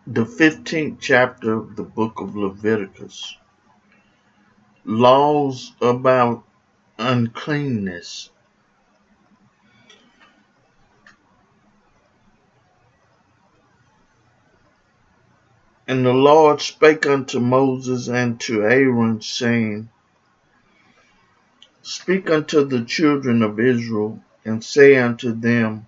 The 15th chapter of the book of Leviticus. Laws about uncleanness. And the Lord spake unto Moses and to Aaron, saying, Speak unto the children of Israel, and say unto them,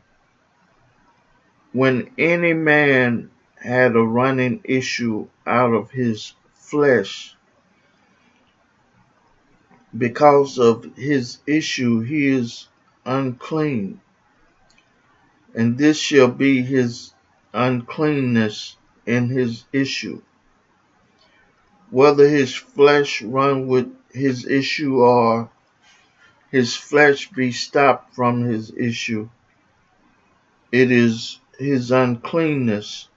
When any man had a running issue out of his flesh, because of his issue he is unclean, and this shall be his uncleanness in his issue, whether his flesh run with his issue or his flesh be stopped from his issue. It is his uncleanness.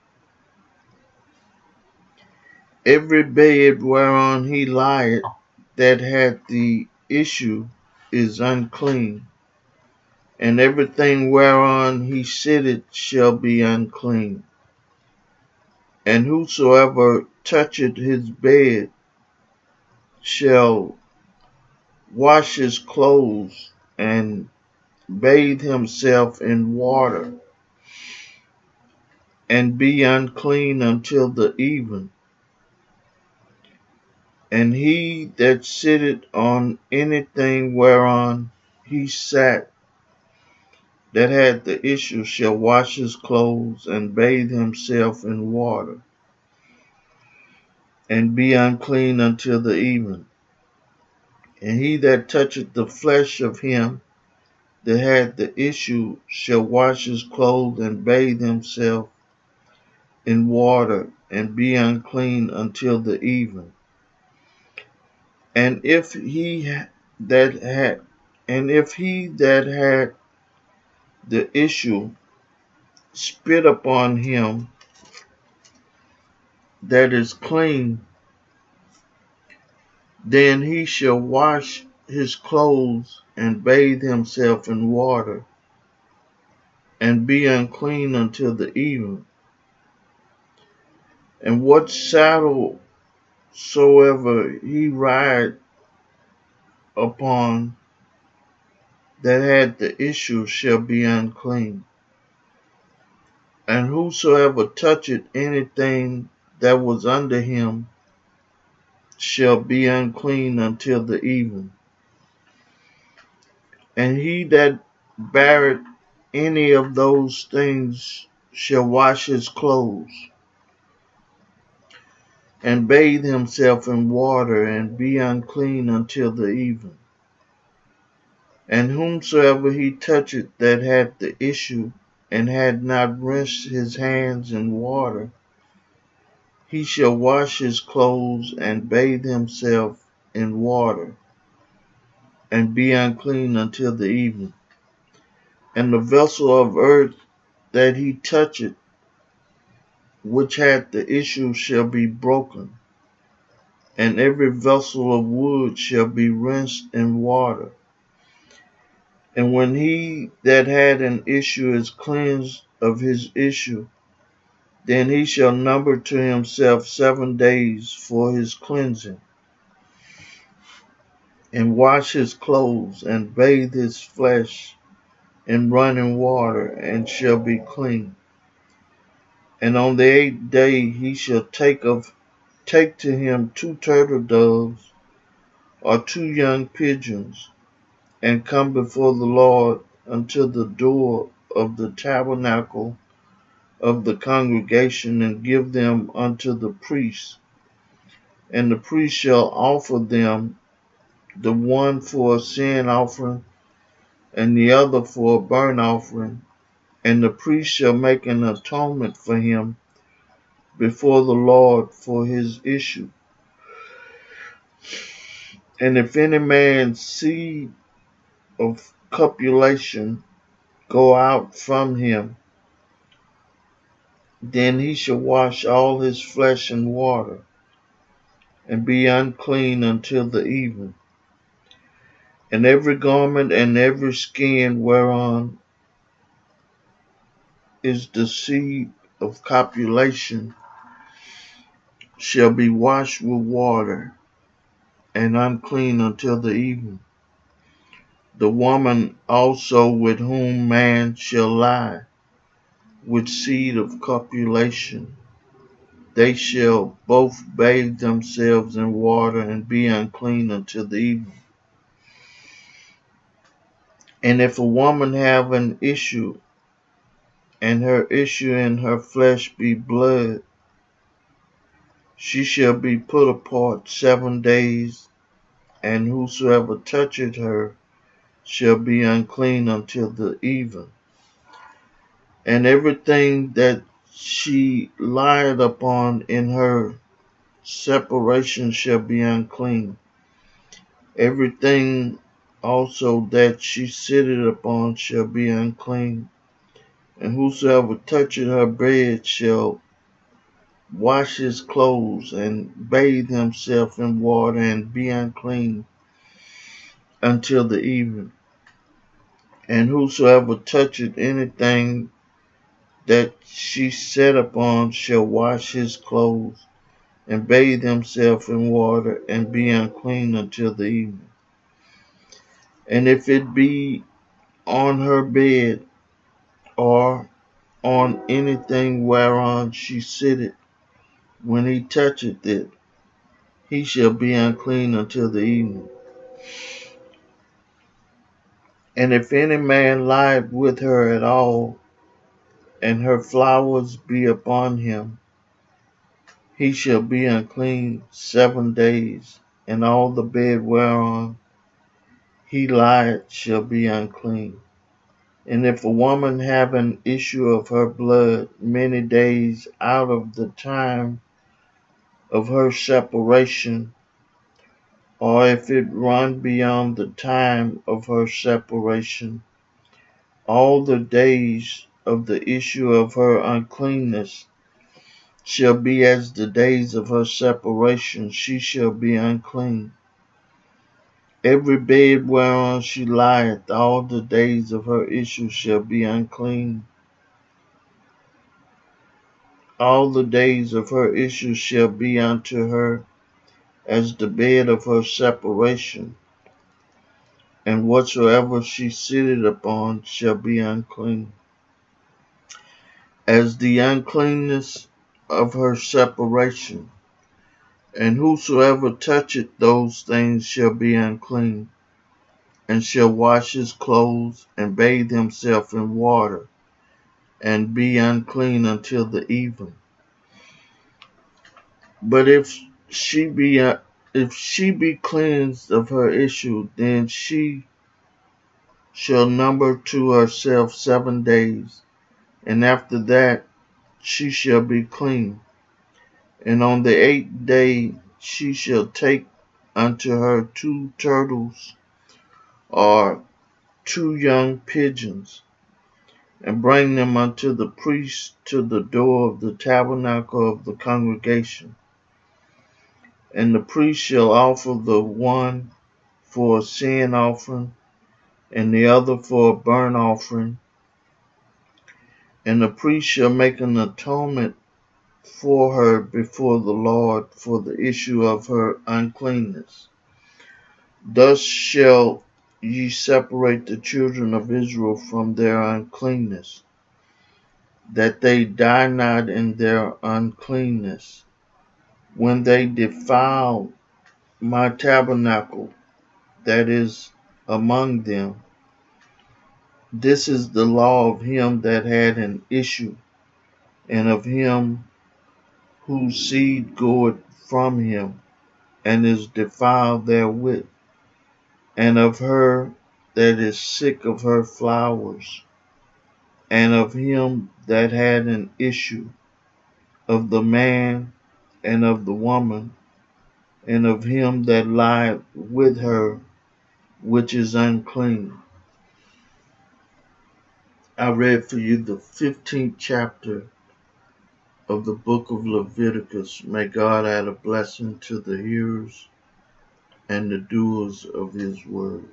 Every bed whereon he lieth that had the issue is unclean, and everything whereon he sitteth shall be unclean. And whosoever toucheth his bed shall wash his clothes and bathe himself in water, and be unclean until the even. And he that sitteth on anything whereon he sat that had the issue shall wash his clothes and bathe himself in water, and be unclean until the even. And he that toucheth the flesh of him that had the issue shall wash his clothes and bathe himself in water, and be unclean until the even. And if he that had the issue spit upon him that is clean, then he shall wash his clothes and bathe himself in water, and be unclean until the even. And what saddle soever he ride upon that had the issue shall be unclean. And whosoever toucheth anything that was under him shall be unclean until the even. And he that beareth any of those things shall wash his clothes, and bathe himself in water, and be unclean until the even. And whomsoever he toucheth that had the issue, and had not rinsed his hands in water, he shall wash his clothes and bathe himself in water, and be unclean until the even. And the vessel of earth that he toucheth, which had the issue, shall be broken, and every vessel of wood shall be rinsed in water. And when he that had an issue is cleansed of his issue, then he shall number to himself 7 days for his cleansing, and wash his clothes, and bathe his flesh in running water, and shall be clean. And on the 8th day he shall take to him 2 turtle doves, or 2 young pigeons, and come before the Lord unto the door of the tabernacle of the congregation, and give them unto the priest. And the priest shall offer them, the one for a sin offering, and the other for a burnt offering. And the priest shall make an atonement for him before the Lord for his issue. And if any man's seed of copulation go out from him, then he shall wash all his flesh in water, and be unclean until the even. And every garment and every skin whereon is the seed of copulation shall be washed with water, and unclean until the evening. The woman also with whom man shall lie, with seed of copulation, they shall both bathe themselves in water and be unclean until the evening. And if a woman have an issue, and her issue in her flesh be blood, she shall be put apart 7 days, and whosoever toucheth her shall be unclean until the even. And everything that she lieth upon in her separation shall be unclean. Everything also that she sitteth upon shall be unclean. And whosoever toucheth her bed shall wash his clothes and bathe himself in water and be unclean until the evening. And whosoever toucheth anything that she sat upon shall wash his clothes and bathe himself in water and be unclean until the evening. And if it be on her bed or on anything whereon she sitteth, when he toucheth it, he shall be unclean until the evening. And if any man lie with her at all, and her flowers be upon him, he shall be unclean 7 days, and all the bed whereon he lieth shall be unclean. And if a woman have an issue of her blood many days out of the time of her separation, or if it run beyond the time of her separation, all the days of the issue of her uncleanness shall be as the days of her separation, she shall be unclean. Every bed whereon she lieth, all the days of her issue shall be unclean. All the days of her issue shall be unto her as the bed of her separation, and whatsoever she sitteth upon shall be unclean. As the uncleanness of her separation, and whosoever toucheth those things shall be unclean, and shall wash his clothes and bathe himself in water, and be unclean until the even. But if she be cleansed of her issue, then she shall number to herself 7 days, and after that she shall be clean. And on the 8th day she shall take unto her 2 turtles, or 2 young pigeons, and bring them unto the priest to the door of the tabernacle of the congregation. And the priest shall offer the one for a sin offering, and the other for a burnt offering. And the priest shall make an atonement for her before the Lord for the issue of her uncleanness. Thus shall ye separate the children of Israel from their uncleanness, that they die not in their uncleanness, when they defile my tabernacle that is among them. This is the law of him that had an issue, and of him whose seed goeth from him, and is defiled therewith, and of her that is sick of her flowers, and of him that had an issue, of the man and of the woman, and of him that lieth with her, which is unclean. I read for you the 15th chapter of the book of Leviticus. May God add a blessing to the hearers and the doers of his word.